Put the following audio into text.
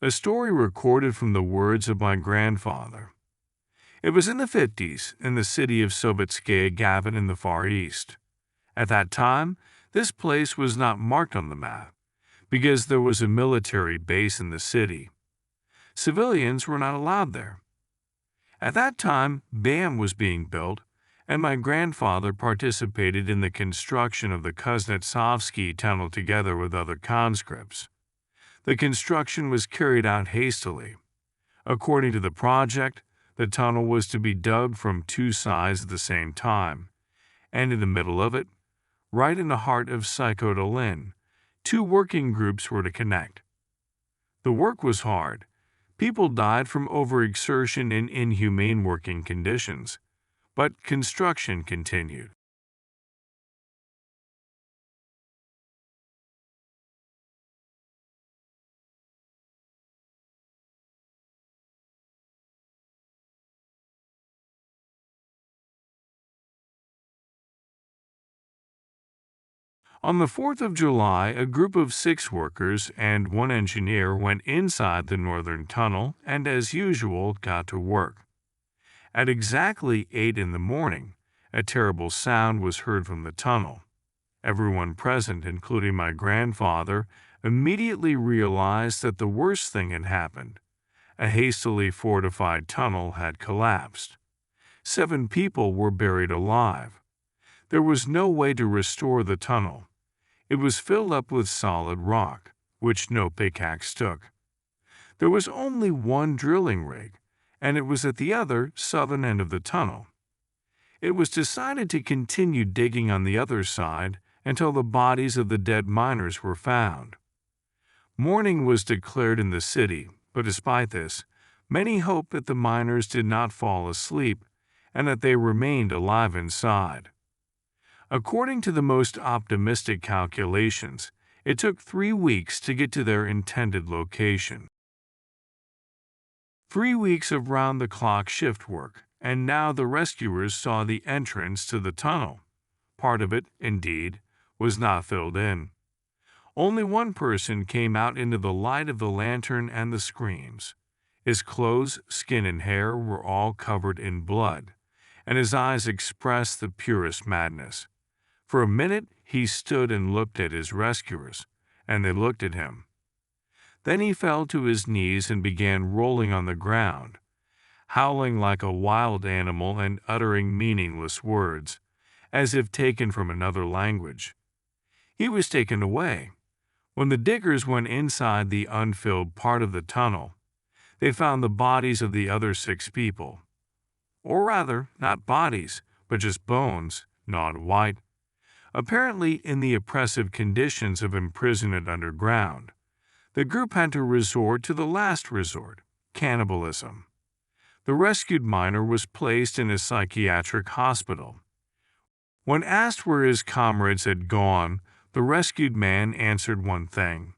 A story recorded from the words of my grandfather. It was in the 50s in the city of Sovetskaya Gavin in the Far East. At that time, this place was not marked on the map because there was a military base in the city. Civilians were not allowed there. At that time, BAM was being built, and my grandfather participated in the construction of the Kuznetsovsky Tunnel together with other conscripts. The construction was carried out hastily. According to the project, the tunnel was to be dug from two sides at the same time, and in the middle of it, right in the heart of Psychodolin, two working groups were to connect. The work was hard. People died from overexertion in inhumane working conditions, but construction continued. On the 4th of July, a group of 6 workers and 1 engineer went inside the northern tunnel and, as usual, got to work. At exactly 8 in the morning, a terrible sound was heard from the tunnel. Everyone present, including my grandfather, immediately realized that the worst thing had happened. A hastily fortified tunnel had collapsed. 7 people were buried alive. There was no way to restore the tunnel. It was filled up with solid rock, which no pickaxe took. There was only one drilling rig, and it was at the other southern end of the tunnel. It was decided to continue digging on the other side until the bodies of the dead miners were found. Mourning was declared in the city, but despite this, many hoped that the miners did not fall asleep and that they remained alive inside. According to the most optimistic calculations, it took 3 weeks to get to their intended location. 3 weeks of round-the-clock shift work, and now the rescuers saw the entrance to the tunnel. Part of it, indeed, was not filled in. Only one person came out into the light of the lantern and the screams. His clothes, skin, and hair were all covered in blood, and his eyes expressed the purest madness. For a minute he stood and looked at his rescuers, and they looked at him. Then he fell to his knees and began rolling on the ground, howling like a wild animal and uttering meaningless words, as if taken from another language. He was taken away. When the diggers went inside the unfilled part of the tunnel, they found the bodies of the other 6 people. Or rather, not bodies, but just bones, gnawed white. Apparently, in the oppressive conditions of imprisonment underground, the group had to resort to the last resort, cannibalism. The rescued miner was placed in a psychiatric hospital. When asked where his comrades had gone, the rescued man answered one thing: